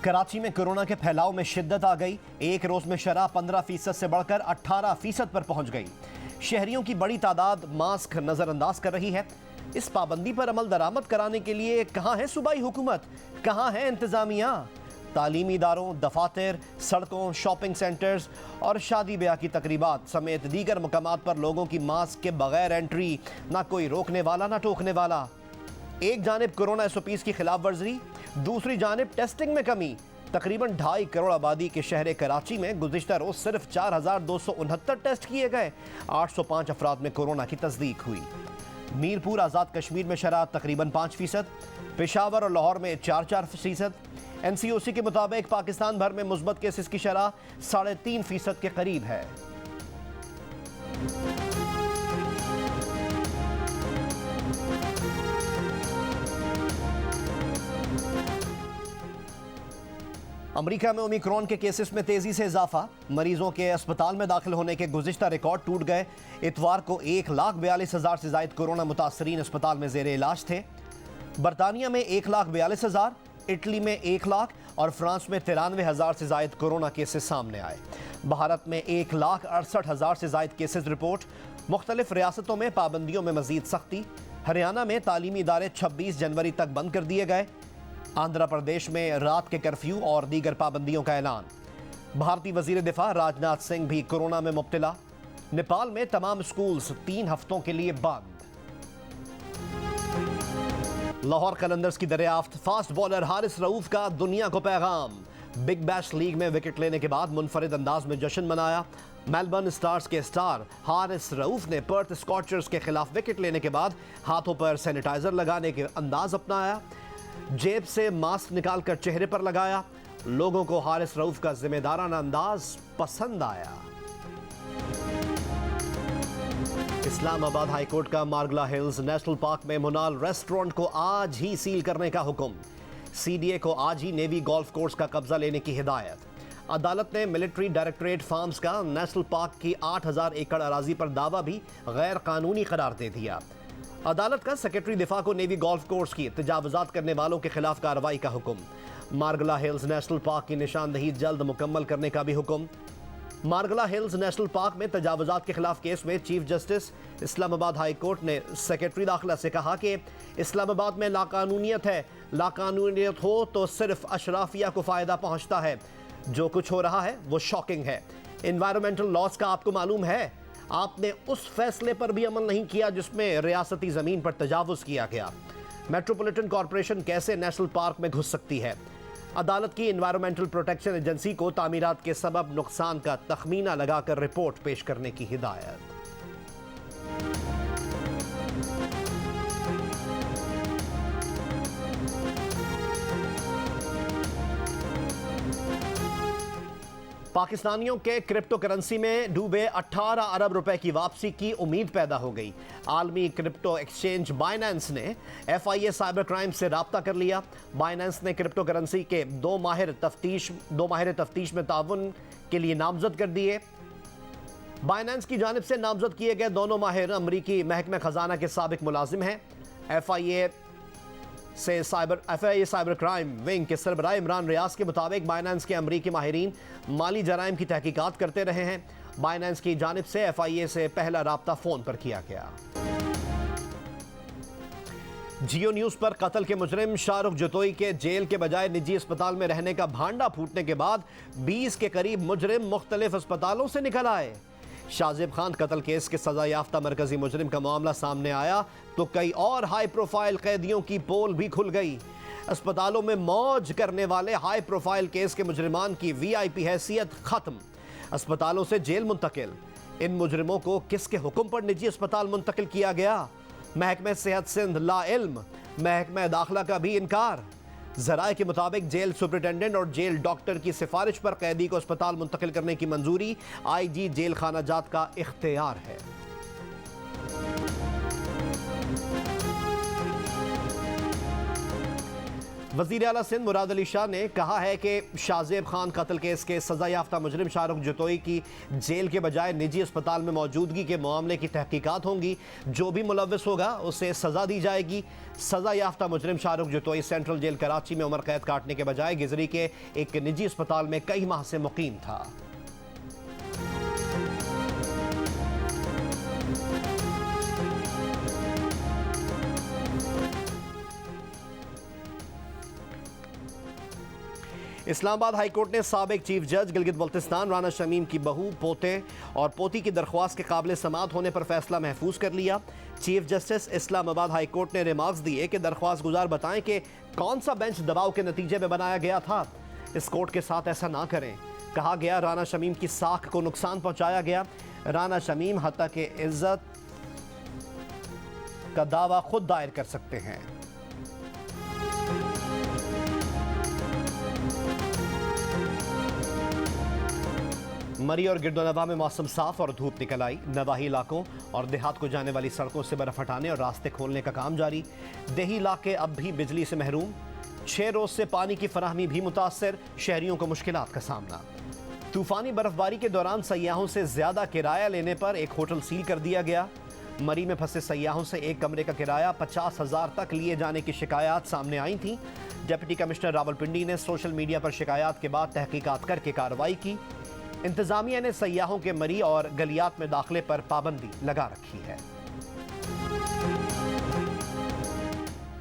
कराची में कोरोना के फैलाव में शिद्दत आ गई। एक रोज में शरह 15% से बढ़कर 18% पर पहुंच गई। शहरियों की बड़ी तादाद मास्क नजरअंदाज कर रही है। इस पाबंदी पर अमल दरामद कराने के लिए कहां है सूबाई हुकूमत, कहां है इंतजामिया। तालीमी इदारों, दफातर, सड़कों, शॉपिंग सेंटर्स और शादी ब्याह की तकरीबात समेत दीगर मकामात पर लोगों की मास्क के बगैर एंट्री, ना कोई रोकने वाला ना टोकने वाला। एक जानिब कोरोना SOPs की खिलाफ वर्जी, दूसरी जानिब टेस्टिंग में कमी। तकरीबन 2.5 करोड़ आबादी के शहर कराची में गुज़िश्ता रोज सिर्फ 4,269 टेस्ट किए गए। 805 अफराद में कोरोना की तस्दीक हुई। मीरपुर आज़ाद कश्मीर में शरह तकरीबन 5%, पेशावर और लाहौर में 4% NCOC के मुताबिक पाकिस्तान भर में मुस्बत केसेस की शरह 3.5% के करीब है। अमेरिका में ओमिक्रॉन के केसेस में तेजी से इजाफा। मरीजों के अस्पताल में दाखिल होने के गुज़िश्ता रिकॉर्ड टूट गए। इतवार को 1,42,000 से ज़ायद कोरोना मुतासरीन अस्पताल में ज़ेर इलाज थे। बरतानिया में 1,42,000, इटली में 1 लाख और फ्रांस में 93,000 से ज़ायद कोरोना केसेस सामने आए। भारत में 1,68,000 से ज़ायद केसेस रिपोर्ट। मुख्तलिफ रियासतों में पाबंदियों में मजीद सख्ती। हरियाणा में तालीमी इदारे 26 जनवरी तक बंद कर दिए गए। आंध्र प्रदेश में रात के कर्फ्यू और दीगर पाबंदियों का ऐलान। भारतीय वजीर दिफा राजनाथ सिंह भी कोरोना में मुब्तला। नेपाल में तमाम स्कूल्स 3 हफ्तों के लिए बंद। लाहौर कलंदर्स की दरियाफ्त। फास्ट बॉलर हारिस रऊफ का दुनिया को पैगाम। बिग बैश लीग में विकेट लेने के बाद मुनफरिद अंदाज में जश्न मनाया। मेलबर्न स्टार्स के स्टार हारिस रऊफ ने पर्थ स्कॉचर्स के खिलाफ विकेट लेने के बाद हाथों पर सैनिटाइजर लगाने के अंदाज अपनाया। जेब से मास्क निकालकर चेहरे पर लगाया। लोगों को हारिस रऊफ का जिम्मेदाराना अंदाज पसंद आया। इस्लामाबाद हाईकोर्ट का मार्गला हिल्स नेशनल पार्क में मुनाल रेस्टोरेंट को आज ही सील करने का हुक्म। CDA को आज ही नेवी गोल्फ कोर्स का कब्जा लेने की हिदायत। अदालत ने मिलिट्री डायरेक्टरेट फार्म्स का नेशनल पार्क की 8,000 एकड़ अराजी पर दावा भी गैर कानूनी करार दे दिया। अदालत का सेक्रेटरी दिफा को नेवी गोल्फ कोर्स की तजावुजात करने वालों के खिलाफ कार्रवाई का हुक्म। मार्गला हिल्स नेशनल पार्क की निशानदही जल्द मुकम्मल करने का भी हुक्म। मार्गला हिल्स नेशनल पार्क में तजावुजात के खिलाफ केस में chief justice Islamabad high court ने सेक्रेटरी दाखिला से कहा कि इस्लामाबाद में लाकानूनियत है। लाकानूनियत हो तो सिर्फ अशराफिया को फ़ायदा पहुंचता है। जो कुछ हो रहा है वो शॉकिंग है। इन्वायरमेंटल लॉस का आपको मालूम है। आपने उस फैसले पर भी अमल नहीं किया जिसमें रियासती ज़मीन पर तजावुज़ किया गया। मेट्रोपॉलिटन कॉरपोरेशन कैसे नेशनल पार्क में घुस सकती है। अदालत की इन्वायरमेंटल प्रोटेक्शन एजेंसी को तामीरात के सबब नुकसान का तखमीना लगाकर रिपोर्ट पेश करने की हिदायत। पाकिस्तानियों के क्रिप्टो करेंसी में डूबे 18 अरब रुपए की वापसी की उम्मीद पैदा हो गई। आलमी क्रिप्टो एक्सचेंज बाइनेंस ने FIA साइबर क्राइम से राब्ता कर लिया। बाइनेंस ने क्रिप्टो करेंसी के दो माहिर तफ्तीश में ताउन के लिए नामजद कर दिए। बाइनेंस की जानिब से नामजद किए गए दोनों माहिर अमरीकी महकमा खजाना के साबिक मुलाजिम हैं। FIA साइबर क्राइम विंग के सरबराह इमरान रियाज के मुताबिक बाइनेंस के अमरीकी माहिरीन माली जराइम की तहकीकात करते रहे हैं। बाइनेंस की जानिब से FIA से पहला राब्ता फोन पर किया गया। जियो न्यूज पर कत्ल के मुजरिम शाहरुख जतोई के जेल के बजाय निजी अस्पताल में रहने का भांडा फूटने के बाद 20 के करीब मुजरिम मुख्तलिफ अस्पतालों से निकल आए। शाजिब खान कत्ल केस के सजा याफ्ता मरकजी मुजरिम का मामला सामने आया तो कई और हाई प्रोफाइल कैदियों की पोल भी खुल गई। अस्पतालों में मौज करने वाले हाई प्रोफाइल केस के मुजरिमान की VIP हैसियत खत्म। अस्पतालों से जेल मुंतकिल। इन मुजरिमों को किसके हुक्म पर निजी अस्पताल मुंतकिल किया गया? महकमा सेहत सिंध ला इल्म, महकमा दाखिला का भी इनकार। ज़राए के मुताबिक जेल सुपरिटेंडेंट और जेल डॉक्टर की सिफारिश पर कैदी को अस्पताल मुंतकिल करने की मंजूरी IG जेल खाना जात का इख्तियार है। वजीर आला सिंध मुराद अली शाह ने कहा है कि शाहजेब खान कत्ल केस के सजा याफ्ता मुजरिम शाहरुख जतोई की जेल के बजाय निजी अस्पताल में मौजूदगी के मामले की तहकीकात होंगी। जो भी मुलव्विस होगा उसे सजा दी जाएगी। सजा याफ्ता मुजरिम शाहरुख जतोई सेंट्रल जेल कराची में उम्र कैद काटने के बजाय गिजरी के एक निजी अस्पताल में कई माह से मुकीम था। इस्लामाबाद हाईकोर्ट ने साबिक चीफ जज गिलगित बल्तिस्तान राना शमीम की बहू, पोते और पोती की दरख्वास्त के काबिल समाअत होने पर फैसला महफूज कर लिया। चीफ जस्टिस इस्लामाबाद हाईकोर्ट ने रिमार्क्स दिए कि दरख्वास्त गुजार बताएं कि कौन सा बेंच दबाव के नतीजे में बनाया गया था। इस कोर्ट के साथ ऐसा ना करें। कहा गया राना शमीम की साख को नुकसान पहुंचाया गया। राना शमीम हत्या के इज्जत का दावा खुद दायर कर सकते हैं। मरी और गिरदोनवा में मौसम साफ और धूप निकल आई। नवाही इलाकों और देहात को जाने वाली सड़कों से बर्फ हटाने और रास्ते खोलने का काम जारी। देही इलाके अब भी बिजली से महरूम। 6 रोज से पानी की फराहमी भी मुतासर। शहरियों को मुश्किलात का सामना। तूफानी बर्फबारी के दौरान सयाहों से ज्यादा किराया लेने पर एक होटल सील कर दिया गया। मरी में फंसे सयाहों से एक कमरे का किराया 50,000 तक लिए जाने की शिकायत सामने आई थी। डिप्टी कमिश्नर रावलपिंडी ने सोशल मीडिया पर शिकायत के बाद तहकीकात करके कार्रवाई की। इंतजामिया ने सयाहों के मरी और गलियात में दाखिले पर पाबंदी लगा रखी है।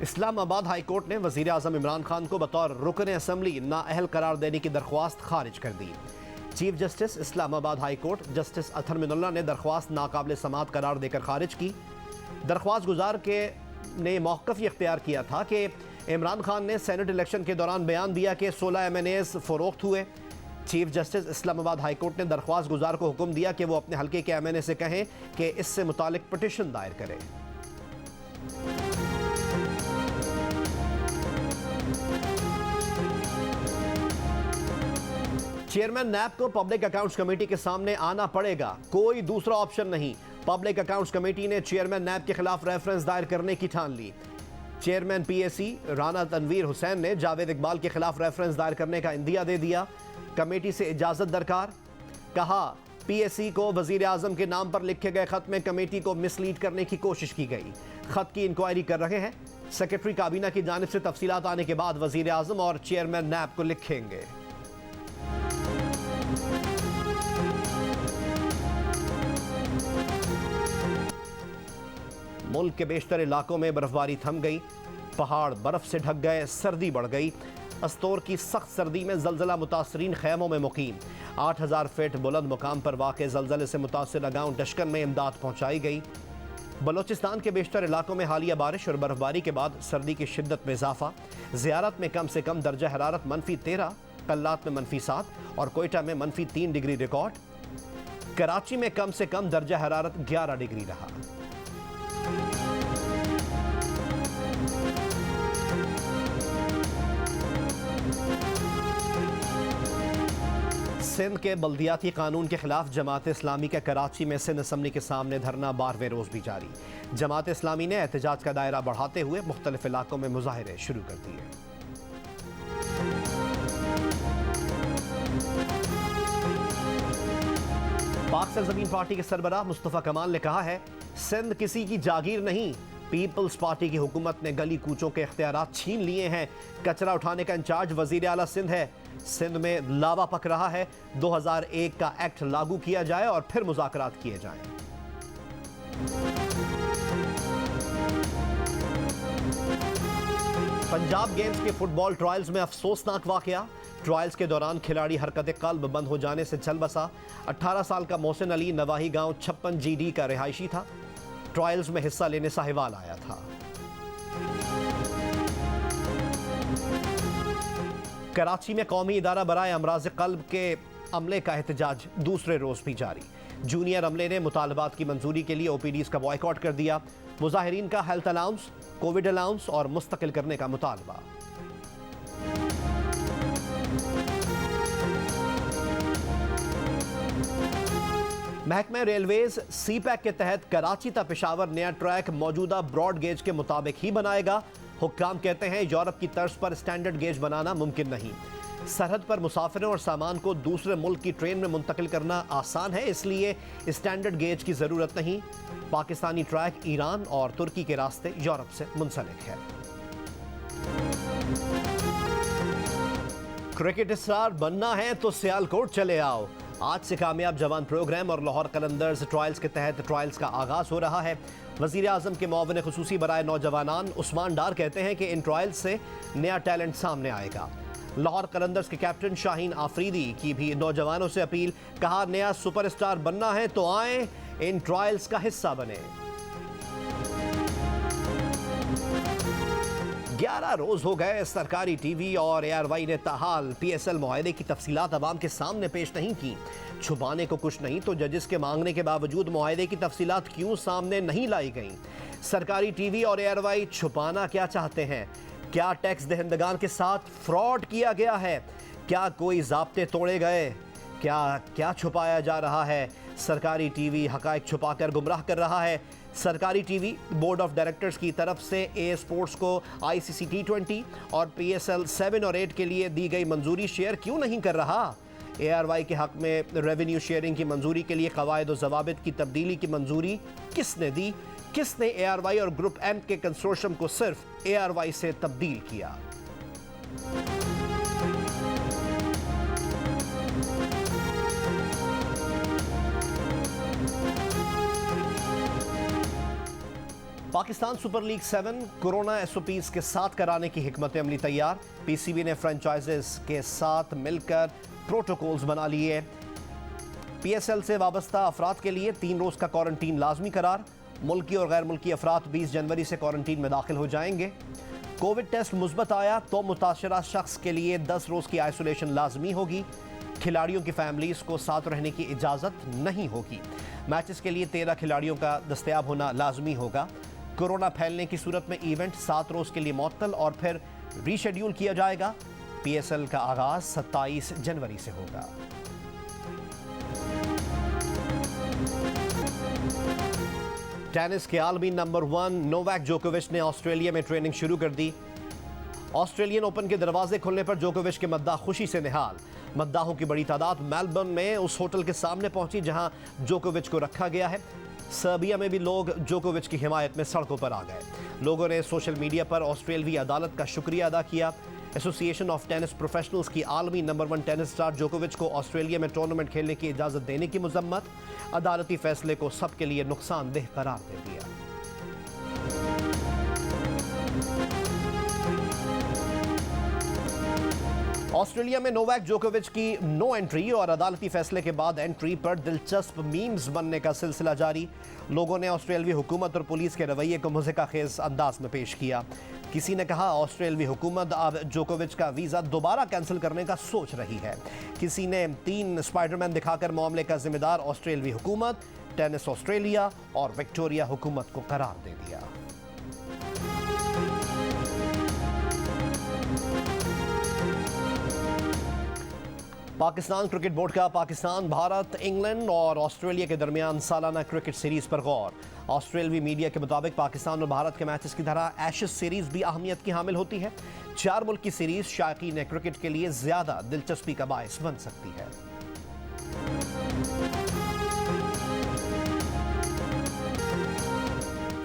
इस्लामाबाद हाईकोर्ट ने वजीर आजम इमरान खान को बतौर रुकन असम्बली नाअहल करार देने की दरख्वास्त खारिज कर दी। Chief justice Islamabad high court justice Athar Minallah ने दरख्वास्त नाकाबिल समाअत करार देकर खारिज की। दरख्वास्त गुजार के ने मौक़िफ़ ये इख्तियार किया था कि इमरान खान ने सेनेट इलेक्शन के दौरान बयान दिया कि 16 MNAs फरोख्त हुए। चीफ जस्टिस इस्लामाबाद हाईकोर्ट ने दरख्वास्त गुजार को हुक्म दिया कि वो अपने हल्के के MNA से कहें कि इससे मुतालिक पिटीशन दायर करें। चेयरमैन नैब को पब्लिक अकाउंट्स कमेटी के सामने आना पड़ेगा, कोई दूसरा ऑप्शन नहीं। पब्लिक अकाउंट्स कमेटी ने चेयरमैन नैब के खिलाफ रेफरेंस दायर करने की ठान ली। चेयरमैन PAC राना तनवीर हुसैन ने जावेद इकबाल के खिलाफ रेफरेंस दायर करने का इंदिया दे दिया। कमेटी से इजाजत दरकार। कहा PAC को वजीर आजम के नाम पर लिखे गए खत में कमेटी को मिसलीड करने की कोशिश की गई। खत की इंक्वायरी कर रहे हैं। सेक्रेटरी काबीना की जानिब से तफसीलात आने के बाद वजीर आजम और चेयरमैन नैब को लिखेंगे। मुल्क के बेशतर इलाकों में बर्फबारी थम गई। पहाड़ बर्फ से ढक गए। सर्दी बढ़ गई। अस्तोर की सख्त सर्दी में जलजला मुतासरीन खैमों में मुकीम। 8000 फीट बुलंद मुकाम पर वाक़े जलजले से मुतासर गांव डशकन में इमदाद पहुंचाई गई। बलोचिस्तान के बेशतर इलाकों में हालिया बारिश और बर्फबारी के बाद सर्दी की शिद्दत में इजाफा। ज़ियारत में कम से कम दर्जा हरारत -13, कल्लात में -7 और कोयटा में -3 डिग्री रिकॉर्ड। कराची में कम से कम दर्जा हरारत 11 डिग्री रहा। सिंध के बल्दियाती कानून के खिलाफ जमात इस्लामी का कराची में सिंध असम्बली के सामने धरना 12वें रोज भी जारी। जमात इस्लामी ने एहतजाज का दायरा बढ़ाते हुए मुख्तलिफ इलाकों में मुजाहिरे शुरू कर दिए। पाक सरजमीन पार्टी के सरबराह मुस्तफ़ा कमाल ने कहा है, सिंध किसी की जागीर नहीं। पीपल्स पार्टी की हुकूमत ने गली कूचों के इख्तियारात छीन लिए हैं। कचरा उठाने का इंचार्ज वजीर आला सिंध है। सिंध में लावा पक रहा है। 2001 का एक्ट लागू किया जाए और फिर मुज़ाकरात किए जाएं। पंजाब गेम्स के फुटबॉल ट्रायल्स में अफसोसनाक वाकया। ट्रायल्स के दौरान खिलाड़ी हरकत कल्ब बंद हो जाने से चल बसा। 18 साल का मोहसिन अली नवाही गांव 56 GD का रिहायशी था। ट्रायल्स में हिस्सा लेने साहिवाल आया था। कराची में कौमी इदारा बराए अमराज कल्ब के अमले का एहतजाज दूसरे रोज भी जारी। जूनियर अमले ने मुतालबात की मंजूरी के लिए OPDs का बॉयकॉट कर दिया। मुजाहिरीन का हेल्थ अलाउंस, कोविड अलाउंस और मुस्तकिल करने का मुतालबा। महकमा रेलवेज CPEC के तहत कराची ता पेशावर नया ट्रैक मौजूदा ब्रॉड गेज के मुताबिक ही बनाएगा। हुक्काम कहते हैं यूरोप की तर्ज पर स्टैंडर्ड गेज बनाना मुमकिन नहीं। सरहद पर मुसाफिरों और सामान को दूसरे मुल्क की ट्रेन में मुंतकिल करना आसान है, इसलिए स्टैंडर्ड गेज की जरूरत नहीं। पाकिस्तानी ट्रैक ईरान और तुर्की के रास्ते यूरोप से मुंसलिक है। क्रिकेट स्टार बनना है तो सियालकोट चले आओ। आज से कामयाब जवान प्रोग्राम और लाहौर कलंदर्स ट्रायल्स के तहत ट्रायल्स का आगाज हो रहा है। वजीर आजम के मुआविन खुसूसी बराए नौजवानान उस्मान डार कहते हैं कि इन ट्रायल्स से नया टैलेंट सामने आएगा। लाहौर कलंदर्स के कैप्टन शाहीन आफरीदी की भी नौजवानों से अपील, कहा नया सुपरस्टार बनना है तो आए इन ट्रायल्स का हिस्सा बने। 11 रोज हो गए सरकारी टीवी और ARY ने ताहाल PSL मुआहदे की तफसीलात अवाम के सामने पेश नहीं की। छुपाने को कुछ नहीं तो जजेस के मांगने के बावजूद मुआहदे की तफसीलात क्यों सामने नहीं लाई गई? सरकारी टीवी और ARY छुपाना क्या चाहते हैं? क्या टैक्स दहिंदगान के साथ फ्रॉड किया गया है? क्या कोई ज़ाब्ते तोड़े गए? क्या छुपाया जा रहा है? सरकारी टीवी हकायक छुपाकर गुमराह कर रहा है। सरकारी टीवी बोर्ड ऑफ डायरेक्टर्स की तरफ से AA स्पोर्ट्स को ICC T20 और PSL 7 और 8 के लिए दी गई मंजूरी शेयर क्यों नहीं कर रहा? ARY के हक में रेवेन्यू शेयरिंग की मंजूरी के लिए कवायद और ज़वाबित की तब्दीली की मंजूरी किसने दी? किसने ARY और ग्रुप M के कंसोर्शियम को सिर्फ ARY से तब्दील किया? Pakistan super league 7 corona SOPs के साथ कराने की हिकमत अमली तैयार। PCB ने फ्रेंचाइजेस के साथ मिलकर प्रोटोकॉल्स बना लिए। PSL से वाबस्ता अफराद के लिए 3 रोज का क्वारंटीन लाजमी करार। मुल्की और गैर मुल्की अफराद 20 जनवरी से क्वारंटीन में दाखिल हो जाएंगे। कोविड टेस्ट मुस्बत आया तो मुताशरा शख्स के लिए 10 रोज की आइसोलेशन लाजमी होगी। खिलाड़ियों की फैमिलीज को साथ रहने की इजाज़त नहीं होगी। मैचेस के लिए 13 खिलाड़ियों का दस्तयाब होना लाजमी होगा। कोरोना फैलने की सूरत में इवेंट 7 रोज के लिए मुअत्तल और फिर रीशेड्यूल किया जाएगा। PSL का आगाज 27 जनवरी से होगा। टेनिस के आलमी नंबर 1 नोवाक जोकोविच ने ऑस्ट्रेलिया में ट्रेनिंग शुरू कर दी। ऑस्ट्रेलियन ओपन के दरवाजे खुलने पर जोकोविच के मद्दाह खुशी से निहाल। मद्दाहों की बड़ी तादाद मेलबर्न में उस होटल के सामने पहुंची जहां जोकोविच को रखा गया है। सर्बिया में भी लोग जोकोविच की हिमायत में सड़कों पर आ गए। लोगों ने सोशल मीडिया पर ऑस्ट्रेलियाई अदालत का शुक्रिया अदा किया। एसोसिएशन ऑफ टेनिस प्रोफेशनल्स की आलमी नंबर 1 टेनिस स्टार जोकोविच को ऑस्ट्रेलिया में टूर्नामेंट खेलने की इजाज़त देने की मजम्मत। अदालती फैसले को सबके लिए नुकसानदेह करार दे दिया। ऑस्ट्रेलिया में नोवाक जोकोविच की नो एंट्री और अदालती फैसले के बाद एंट्री पर दिलचस्प मीम्स बनने का सिलसिला जारी। लोगों ने ऑस्ट्रेलवी हुकूमत और पुलिस के रवैये को मुज़हिकाखेज़ अंदाज में पेश किया। किसी ने कहा ऑस्ट्रेलवी हुकूमत अब जोकोविच का वीज़ा दोबारा कैंसिल करने का सोच रही है। किसी ने 3 स्पाइडरमैन दिखाकर मामले का जिम्मेदार ऑस्ट्रेलवी हुकूमत, टेनिस ऑस्ट्रेलिया और विक्टोरिया हुकूमत को करार दे दिया। पाकिस्तान क्रिकेट बोर्ड का पाकिस्तान, भारत, इंग्लैंड और ऑस्ट्रेलिया के दरमियान सालाना क्रिकेट सीरीज पर गौर। ऑस्ट्रेलवी मीडिया के मुताबिक पाकिस्तान और भारत के मैचेस की तरह एशेज सीरीज भी अहमियत की हामिल होती है। 4 मुल्क की सीरीज शायकीन क्रिकेट के लिए ज्यादा दिलचस्पी का बायस बन सकती है।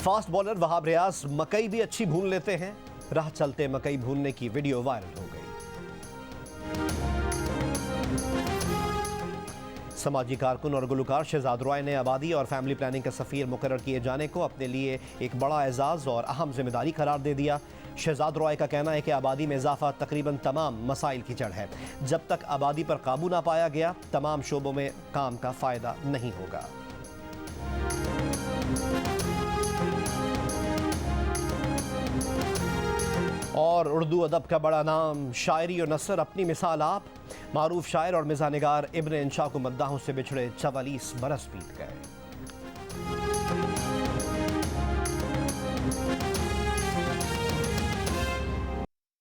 फास्ट बॉलर वहाब रियाज मकई भी अच्छी भून लेते हैं। राह चलते मकई भूनने की वीडियो वायरल हो गई। समाजी कारकुन और गुलकार शहजाद रॉय ने आबादी और फैमिली प्लानिंग का सफ़ीर मुकर्रर किए जाने को अपने लिए एक बड़ा एजाज़ और अहम जिम्मेदारी करार दे दिया। शहजाद रॉय का कहना है कि आबादी में इजाफा तकरीबन तमाम मसाइल की जड़ है। जब तक आबादी पर काबू ना पाया गया तमाम शोबों में काम का फ़ायदा नहीं होगा। और उर्दू अदब का बड़ा नाम, शायरी और नसर अपनी मिसाल आप। मारूफ शायर और मिज़ाह निगार इब्न इंशा को मद्दाहों से बिछड़े 44 बरस बीत गए।